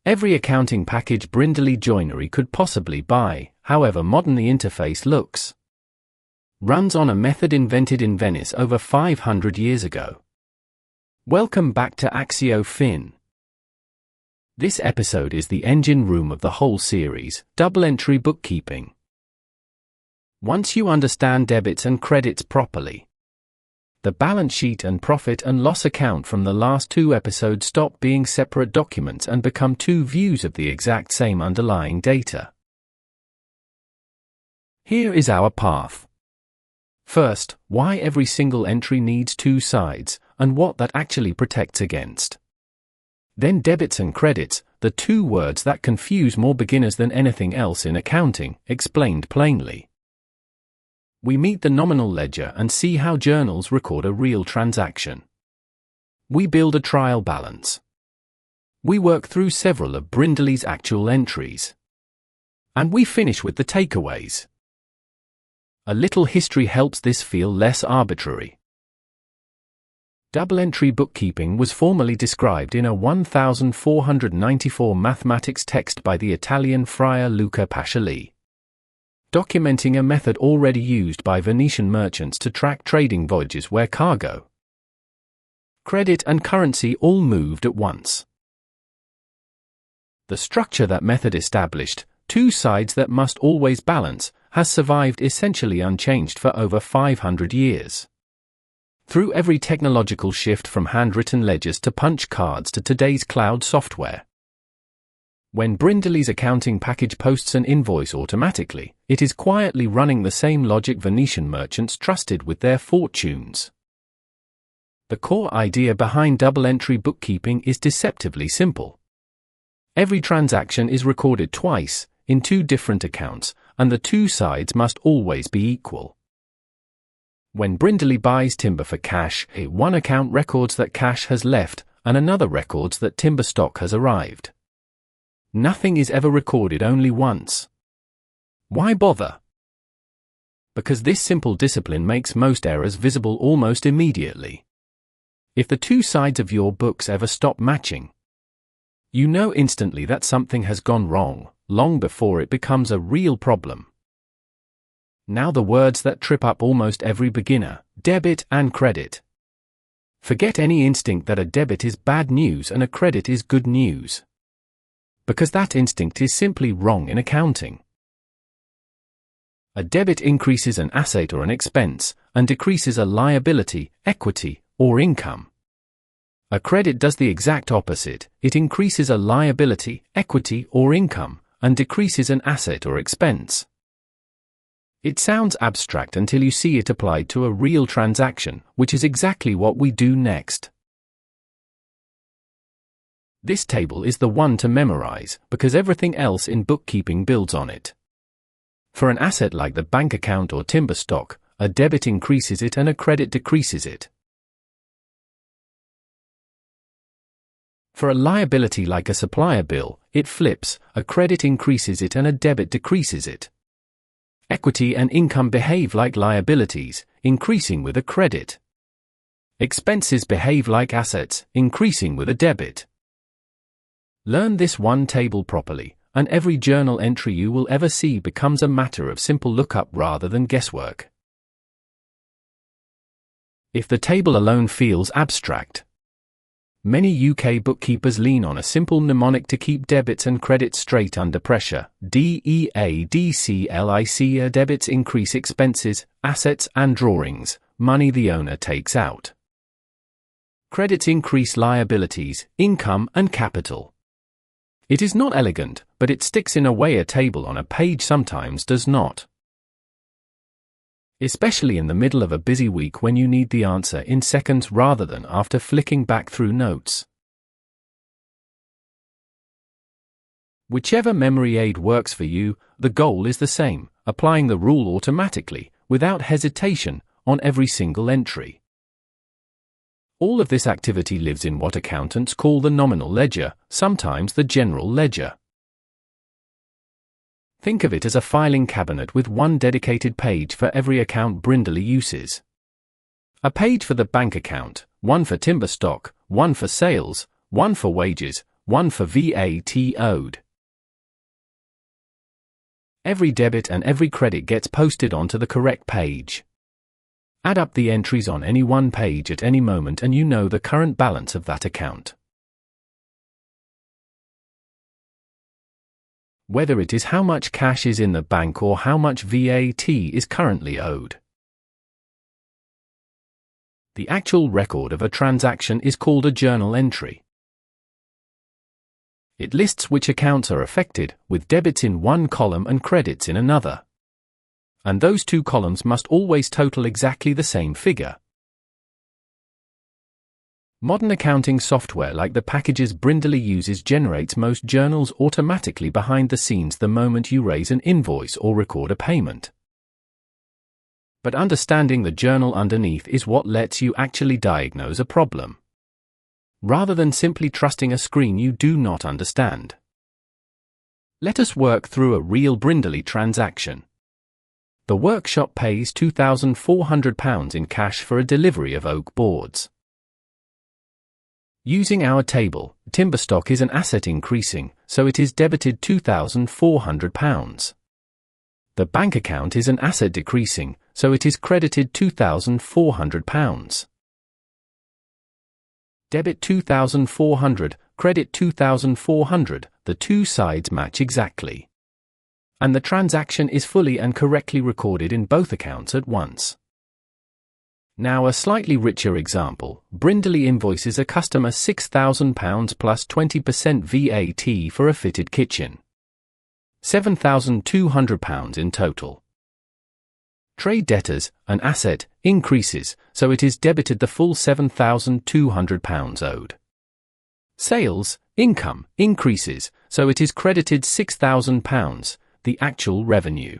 Every accounting package Brindley Joinery could possibly buy, however modern the interface looks, runs on a method invented in Venice over 500 years ago. Welcome back to ActioFin. This episode is the engine room of the whole series, double-entry bookkeeping. Once you understand debits and credits properly, the balance sheet and profit and loss account from the last two episodes stop being separate documents and become two views of the exact same underlying data. Here is our path. First, why every single entry needs two sides, and what that actually protects against. Then debits and credits, the two words that confuse more beginners than anything else in accounting, explained plainly. We meet the nominal ledger and see how journals record a real transaction. We build a trial balance. We work through several of Brindley's actual entries. And we finish with the takeaways. A little history helps this feel less arbitrary. Double-entry bookkeeping was formally described in a 1494 mathematics text by the Italian friar Luca Pacioli, documenting a method already used by Venetian merchants to track trading voyages where cargo, credit and currency all moved at once. The structure that method established, two sides that must always balance, has survived essentially unchanged for over 500 years. Through every technological shift from handwritten ledgers to punch cards to today's cloud software. When Brindley's accounting package posts an invoice automatically, it is quietly running the same logic Venetian merchants trusted with their fortunes. The core idea behind double-entry bookkeeping is deceptively simple. Every transaction is recorded twice, in two different accounts, and the two sides must always be equal. When Brindley buys timber for cash, one account records that cash has left, and another records that timber stock has arrived. Nothing is ever recorded only once. Why bother? Because this simple discipline makes most errors visible almost immediately. If the two sides of your books ever stop matching, you know instantly that something has gone wrong, long before it becomes a real problem. Now the words that trip up almost every beginner: debit and credit. Forget any instinct that a debit is bad news and a credit is good news. Because that instinct is simply wrong in accounting. A debit increases an asset or an expense, and decreases a liability, equity, or income. A credit does the exact opposite: it increases a liability, equity, or income, and decreases an asset or expense. It sounds abstract until you see it applied to a real transaction, which is exactly what we do next. This table is the one to memorize, because everything else in bookkeeping builds on it. For an asset like the bank account or timber stock, a debit increases it and a credit decreases it. For a liability like a supplier bill, it flips: a credit increases it and a debit decreases it. Equity and income behave like liabilities, increasing with a credit. Expenses behave like assets, increasing with a debit. Learn this one table properly, and every journal entry you will ever see becomes a matter of simple lookup rather than guesswork. If the table alone feels abstract, many UK bookkeepers lean on a simple mnemonic to keep debits and credits straight under pressure: DEADCLIC. Debits increase expenses, assets and drawings, money the owner takes out. Credits increase liabilities, income and capital. It is not elegant, but it sticks in a way a table on a page sometimes does not. Especially in the middle of a busy week when you need the answer in seconds rather than after flicking back through notes. Whichever memory aid works for you, the goal is the same: applying the rule automatically, without hesitation, on every single entry. All of this activity lives in what accountants call the nominal ledger, sometimes the general ledger. Think of it as a filing cabinet with one dedicated page for every account Brindley uses. A page for the bank account, one for timber stock, one for sales, one for wages, 1 for VAT owed. Every debit and every credit gets posted onto the correct page. Add up the entries on any one page at any moment and you know the current balance of that account. Whether it is how much cash is in the bank or how much VAT is currently owed. The actual record of a transaction is called a journal entry. It lists which accounts are affected, with debits in one column and credits in another. And those two columns must always total exactly the same figure. Modern accounting software like the packages Brindley uses generates most journals automatically behind the scenes the moment you raise an invoice or record a payment. But understanding the journal underneath is what lets you actually diagnose a problem, rather than simply trusting a screen you do not understand. Let us work through a real Brindley transaction. The workshop pays £2,400 in cash for a delivery of oak boards. Using our table, timber stock is an asset increasing, so it is debited £2,400. The bank account is an asset decreasing, so it is credited £2,400. Debit 2,400, credit 2,400, the two sides match exactly. And the transaction is fully and correctly recorded in both accounts at once. Now a slightly richer example, Brindley invoices a customer £6,000 plus 20% VAT for a fitted kitchen. £7,200 in total. Trade debtors, an asset, increases, so it is debited the full £7,200 owed. Sales, income, increases, so it is credited £6,000, the actual revenue.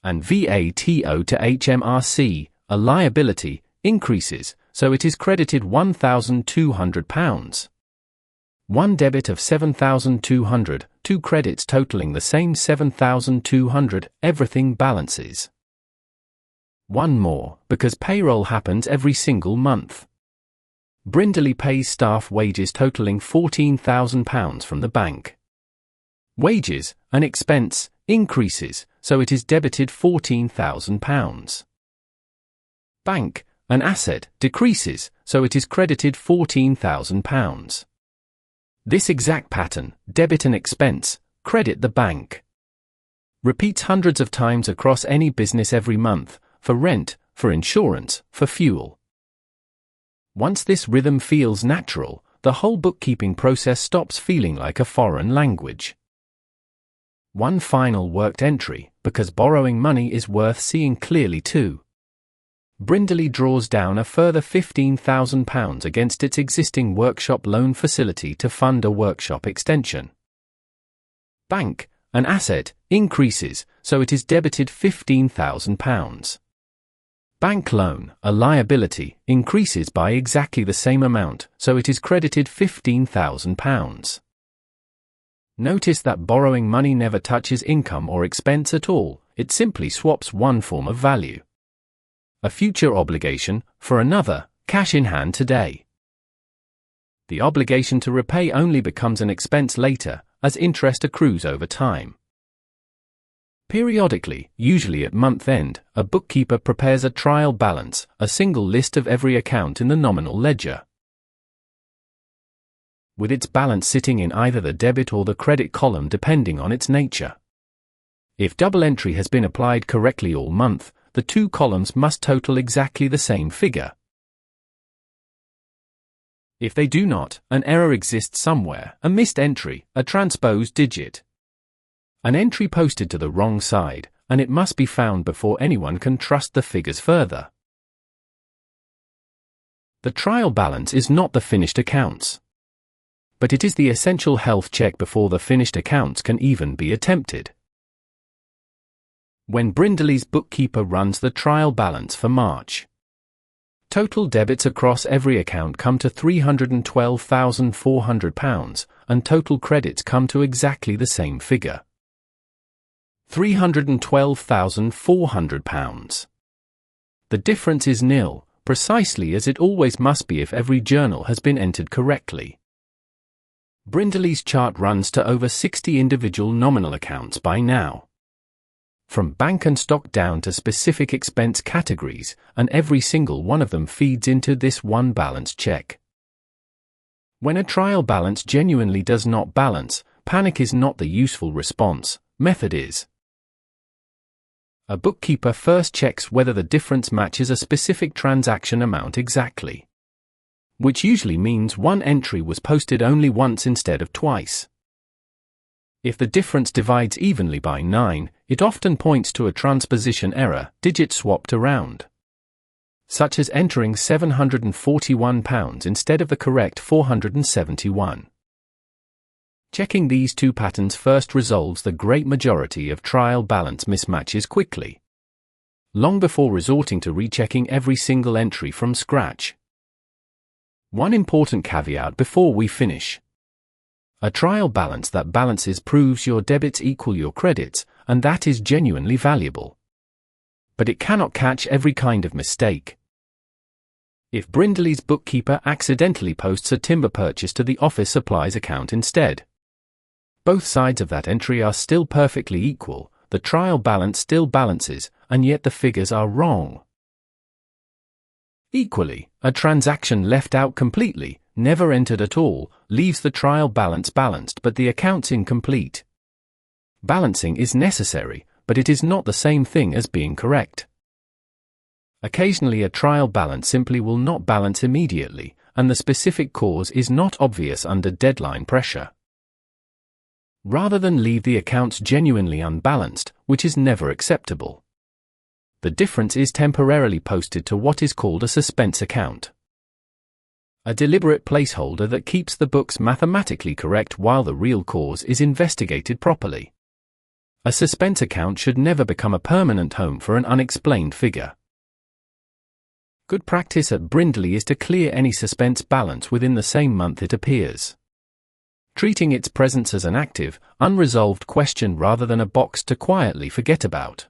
And VAT owed to HMRC, a liability, increases, so it is credited £1,200. One debit of £7,200, two credits totaling the same £7,200, everything balances. One more, because payroll happens every single month. Brindley pays staff wages totaling £14,000 from the bank. Wages, an expense, increases, so it is debited £14,000. Bank, an asset, decreases, so it is credited £14,000. This exact pattern, debit an expense, credit the bank, repeats hundreds of times across any business every month, for rent, for insurance, for fuel. Once this rhythm feels natural, the whole bookkeeping process stops feeling like a foreign language. One final worked entry, because borrowing money is worth seeing clearly too. Brindley draws down a further £15,000 against its existing workshop loan facility to fund a workshop extension. Bank, an asset, increases, so it is debited £15,000. Bank loan, a liability, increases by exactly the same amount, so it is credited £15,000. Notice that borrowing money never touches income or expense at all, it simply swaps one form of value. A future obligation, for another, cash in hand today. The obligation to repay only becomes an expense later, as interest accrues over time. Periodically, usually at month end, a bookkeeper prepares a trial balance, a single list of every account in the nominal ledger. With its balance sitting in either the debit or the credit column depending on its nature. If double entry has been applied correctly all month, the two columns must total exactly the same figure. If they do not, an error exists somewhere, a missed entry, a transposed digit. An entry posted to the wrong side, and it must be found before anyone can trust the figures further. The trial balance is not the finished accounts. But it is the essential health check before the finished accounts can even be attempted. When Brindley's bookkeeper runs the trial balance for March, total debits across every account come to £312,400, and total credits come to exactly the same figure. £312,400. The difference is nil, precisely as it always must be if every journal has been entered correctly. Brindley's chart runs to over 60 individual nominal accounts by now. From bank and stock down to specific expense categories, and every single one of them feeds into this one balance check. When a trial balance genuinely does not balance, panic is not the useful response, method is. A bookkeeper first checks whether the difference matches a specific transaction amount exactly, which usually means one entry was posted only once instead of twice. If the difference divides evenly by 9, it often points to a transposition error, digit swapped around, such as entering £741 instead of the correct 471. Checking these two patterns first resolves the great majority of trial balance mismatches quickly, long before resorting to rechecking every single entry from scratch. One important caveat before we finish. A trial balance that balances proves your debits equal your credits, and that is genuinely valuable. But it cannot catch every kind of mistake. If Brindley's bookkeeper accidentally posts a timber purchase to the office supplies account instead, both sides of that entry are still perfectly equal, the trial balance still balances, and yet the figures are wrong. Equally, a transaction left out completely, never entered at all, leaves the trial balance balanced but the accounts incomplete. Balancing is necessary, but it is not the same thing as being correct. Occasionally a trial balance simply will not balance immediately, and the specific cause is not obvious under deadline pressure. Rather than leave the accounts genuinely unbalanced, which is never acceptable, the difference is temporarily posted to what is called a suspense account, a deliberate placeholder that keeps the books mathematically correct while the real cause is investigated properly. A suspense account should never become a permanent home for an unexplained figure. Good practice at Brindley is to clear any suspense balance within the same month it appears, treating its presence as an active, unresolved question rather than a box to quietly forget about.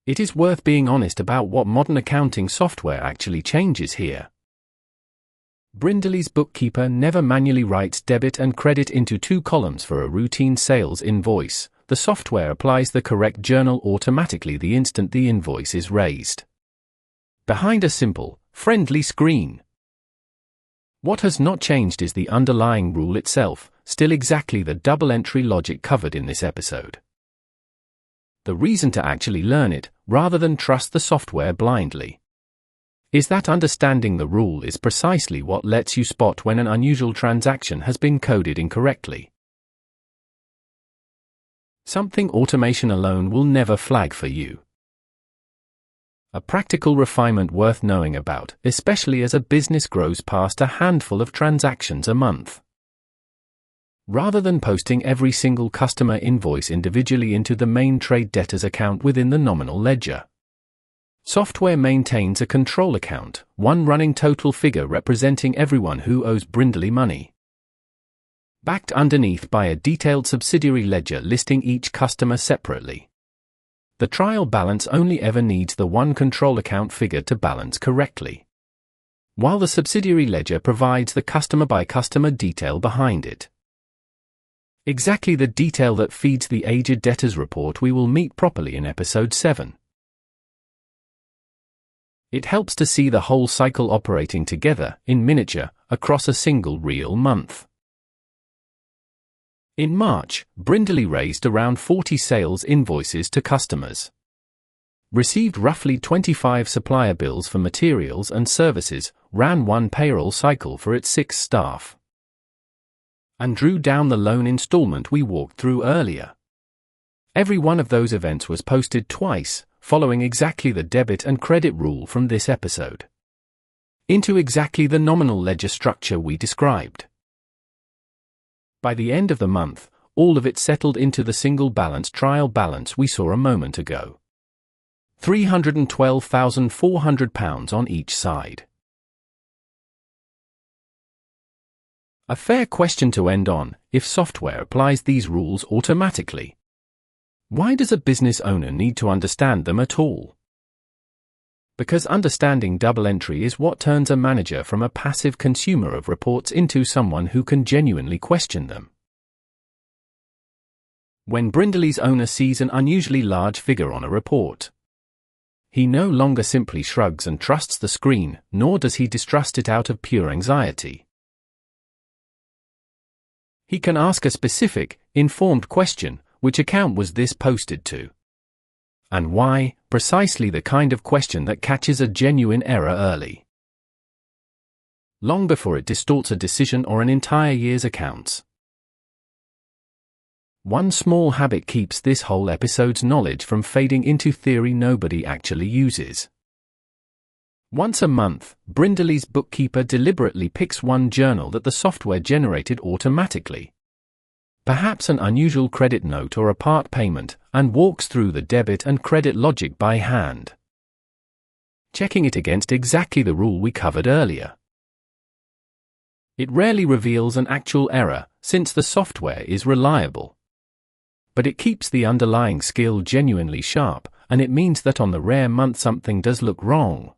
It is worth being honest about what modern accounting software actually changes here. Brindley's bookkeeper never manually writes debit and credit into two columns for a routine sales invoice. The software applies the correct journal automatically the instant the invoice is raised, behind a simple, friendly screen. What has not changed is the underlying rule itself, still exactly the double-entry logic covered in this episode. The reason to actually learn it, rather than trust the software blindly, is that understanding the rule is precisely what lets you spot when an unusual transaction has been coded incorrectly. Something automation alone will never flag for you. A practical refinement worth knowing about, especially as a business grows past a handful of transactions a month. Rather than posting every single customer invoice individually into the main trade debtors account within the nominal ledger, software maintains a control account, one running total figure representing everyone who owes Brindley money, backed underneath by a detailed subsidiary ledger listing each customer separately. The trial balance only ever needs the one control account figure to balance correctly, while the subsidiary ledger provides the customer-by-customer detail behind it. Exactly the detail that feeds the aged debtors report we will meet properly in episode 7. It helps to see the whole cycle operating together, in miniature, across a single real month. In March, Brindley raised around 40 sales invoices to customers, received roughly 25 supplier bills for materials and services, ran one payroll cycle for its 6 staff, and drew down the loan installment we walked through earlier. Every one of those events was posted twice, following exactly the debit and credit rule from this episode, into exactly the nominal ledger structure we described. By the end of the month, all of it settled into the single balance trial balance we saw a moment ago. £312,400 on each side. A fair question to end on: if software applies these rules automatically, why does a business owner need to understand them at all? Because understanding double entry is what turns a manager from a passive consumer of reports into someone who can genuinely question them. When Brindley's owner sees an unusually large figure on a report, he no longer simply shrugs and trusts the screen, nor does he distrust it out of pure anxiety. He can ask a specific, informed question: which account was this posted to? And why? Precisely the kind of question that catches a genuine error early, long before it distorts a decision or an entire year's accounts. One small habit keeps this whole episode's knowledge from fading into theory nobody actually uses. Once a month, Brindley's bookkeeper deliberately picks one journal that the software generated automatically, perhaps an unusual credit note or a part payment, and walks through the debit and credit logic by hand, checking it against exactly the rule we covered earlier. It rarely reveals an actual error, since the software is reliable. But it keeps the underlying skill genuinely sharp, and it means that on the rare month something does look wrong,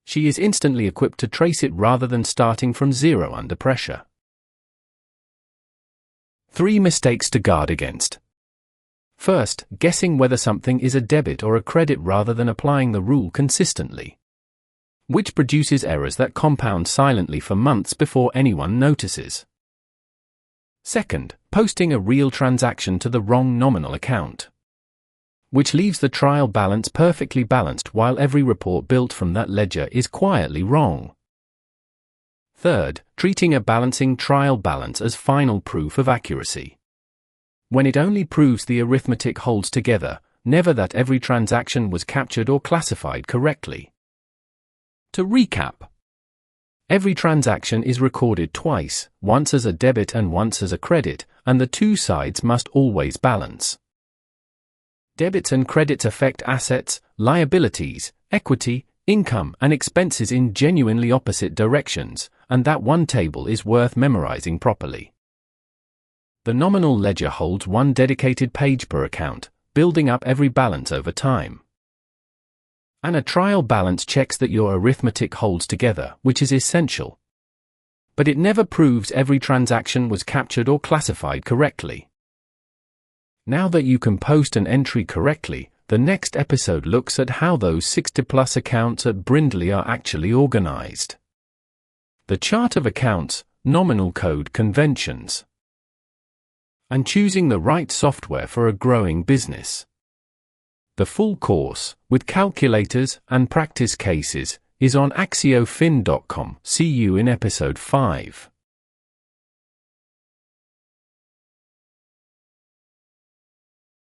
she is instantly equipped to trace it rather than starting from zero under pressure. 3 mistakes to guard against. First, guessing whether something is a debit or a credit rather than applying the rule consistently, which produces errors that compound silently for months before anyone notices. Second, posting a real transaction to the wrong nominal account, which leaves the trial balance perfectly balanced while every report built from that ledger is quietly wrong. Third, treating a balancing trial balance as final proof of accuracy, when it only proves the arithmetic holds together, never that every transaction was captured or classified correctly. To recap, every transaction is recorded twice, once as a debit and once as a credit, and the two sides must always balance. Debits and credits affect assets, liabilities, equity, income, and expenses in genuinely opposite directions, and that one table is worth memorizing properly. The nominal ledger holds one dedicated page per account, building up every balance over time. And a trial balance checks that your arithmetic holds together, which is essential. But it never proves every transaction was captured or classified correctly. Now that you can post an entry correctly, the next episode looks at how those 60+ accounts at Brindley are actually organized. The chart of accounts, nominal code conventions, and choosing the right software for a growing business. The full course, with calculators and practice cases, is on ActioFin.com. See you in episode 5.